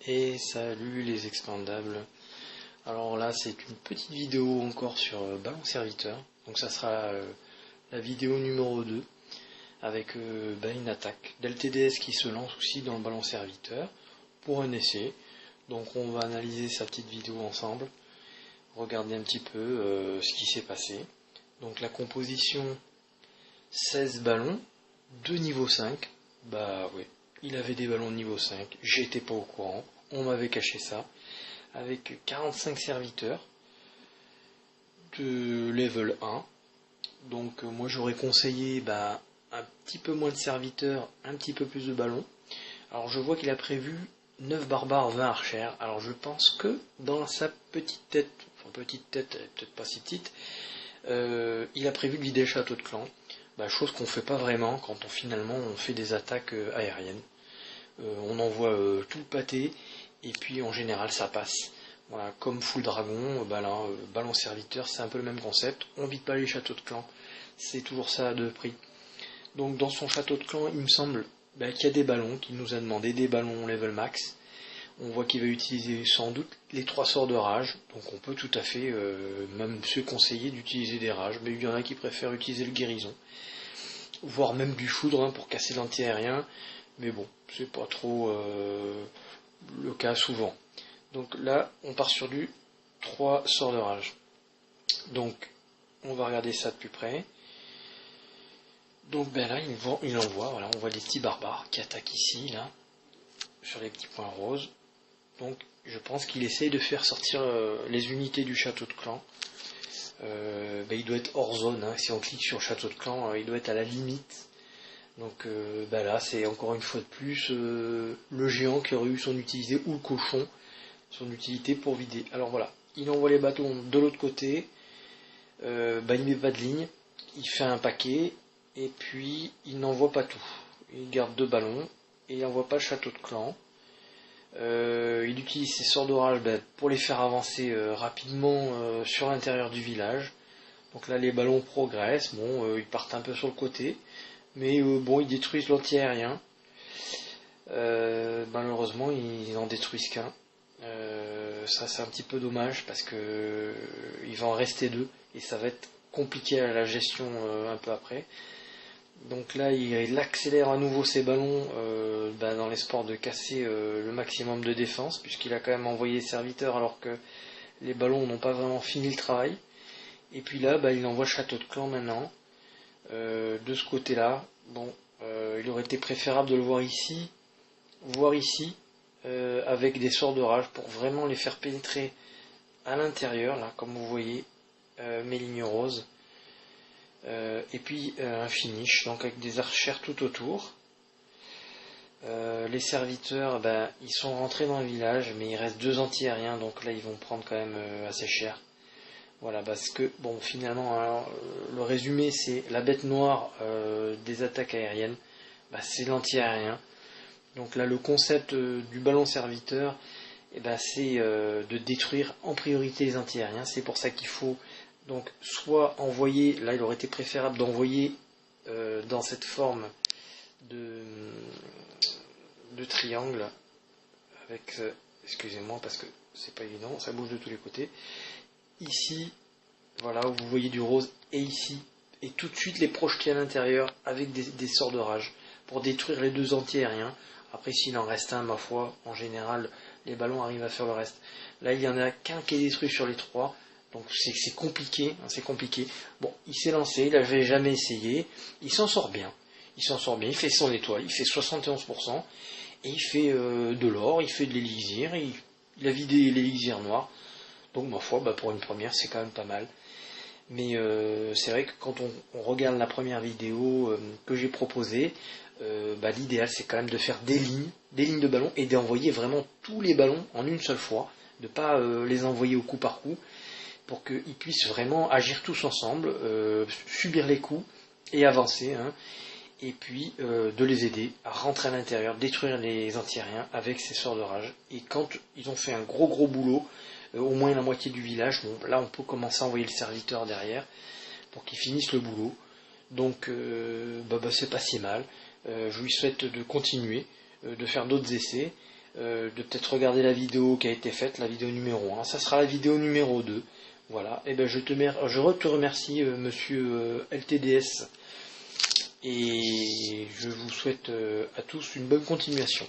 Et salut les expandables. Alors là c'est une petite vidéo encore sur ballon serviteur. Donc ça sera la vidéo numéro 2 avec une attaque d'LTDS qui se lance aussi dans le ballon serviteur pour un essai. Donc on va analyser sa petite vidéo ensemble, regarder un petit peu ce qui s'est passé. Donc la composition 16 ballons, 2 niveau 5. Bah oui, il avait des ballons de niveau 5, j'étais pas au courant, on m'avait caché ça, avec 45 serviteurs de level 1. Donc moi j'aurais conseillé un petit peu moins de serviteurs, un petit peu plus de ballons. Alors je vois qu'il a prévu 9 barbares, 20 archers. Alors je pense que dans sa petite tête, peut-être pas si petite, il a prévu de vider le château de clan. Chose qu'on fait pas vraiment quand on fait des attaques aériennes. On envoie tout le pâté et puis en général ça passe. Voilà, comme Full Dragon, ballon serviteur, c'est un peu le même concept. On vide pas les châteaux de clan, c'est toujours ça à deux prix. Donc dans son château de clan, il me semble qu'il y a des ballons, qu'il nous a demandé des ballons level max. On voit qu'il va utiliser sans doute les 3 sorts de rage, donc on peut tout à fait même se conseiller d'utiliser des rages, mais il y en a qui préfèrent utiliser le guérison, voire même du foudre pour casser l'anti-aérien, mais bon, c'est pas trop le cas souvent. Donc là, on part sur du 3 sorts de rage. Donc, on va regarder ça de plus près. Donc là, il envoie, voilà, on voit des petits barbares qui attaquent ici, là, sur les petits points roses. Donc, je pense qu'il essaye de faire sortir les unités du château de clan. Il doit être hors zone, si on clique sur château de clan, il doit être à la limite. Donc là, c'est encore une fois de plus le géant qui aurait eu son utilité, ou le cochon, son utilité pour vider. Alors voilà, il envoie les bâtons de l'autre côté, il met pas de ligne, il fait un paquet, et puis il n'envoie pas tout. Il garde 2 ballons, et il n'envoie pas le château de clan. Il utilise ses sorts d'orage pour les faire avancer rapidement sur l'intérieur du village. Donc là les ballons progressent, ils partent un peu sur le côté, mais ils détruisent l'anti-aérien. Malheureusement ils n'en détruisent qu'un. Ça c'est un petit peu dommage parce que il va en rester 2 et ça va être compliqué à la gestion un peu après. Donc là il accélère à nouveau ses ballons dans l'espoir de casser le maximum de défense, puisqu'il a quand même envoyé des serviteurs alors que les ballons n'ont pas vraiment fini le travail. Et puis là il envoie le château de clan maintenant de ce côté là. Il aurait été préférable de le voir ici, avec des sorts de rage pour vraiment les faire pénétrer à l'intérieur, là comme vous voyez mes lignes roses. Et puis un finish, donc avec des archères tout autour. Les serviteurs, ils sont rentrés dans le village, mais il reste 2 anti-aériens, donc là ils vont prendre quand même assez cher. Voilà, parce que finalement, le résumé c'est la bête noire des attaques aériennes, c'est l'anti-aérien. Donc là le concept du ballon serviteur, c'est de détruire en priorité les anti-aériens. C'est pour ça qu'il faut donc soit envoyer, là il aurait été préférable d'envoyer dans cette forme de triangle avec, excusez-moi parce que c'est pas évident, ça bouge de tous les côtés. Ici, voilà où vous voyez du rose, et ici, et tout de suite les projeter à l'intérieur avec des sorts de rage pour détruire les 2 anti-aériens. Après s'il en reste un, ma foi, en général les ballons arrivent à faire le reste. Là il y en a qu'un qui est détruit sur les 3. Donc c'est compliqué, Bon, il s'est lancé, il n'avait jamais essayé, il s'en sort bien, il fait son étoile, il fait 71%, et il fait de l'or, il fait de l'élixir, il a vidé l'élixir noir, donc ma foi, pour une première c'est quand même pas mal. Mais c'est vrai que quand on regarde la première vidéo que j'ai proposée, l'idéal c'est quand même de faire des lignes de ballons, et d'envoyer vraiment tous les ballons en une seule fois, de ne pas les envoyer au coup par coup, pour qu'ils puissent vraiment agir tous ensemble, subir les coups et avancer, et puis de les aider à rentrer à l'intérieur, détruire les anti-aériens avec ces sorts de rage. Et quand ils ont fait un gros boulot, au moins la moitié du village, là on peut commencer à envoyer le serviteur derrière pour qu'ils finissent le boulot. Donc c'est pas si mal. Je lui souhaite de continuer, de faire d'autres essais. de peut-être regarder la vidéo qui a été faite, la vidéo numéro 1. Ça sera la vidéo numéro 2. Voilà, et ben je te remercie monsieur LTDS, et je vous souhaite à tous une bonne continuation.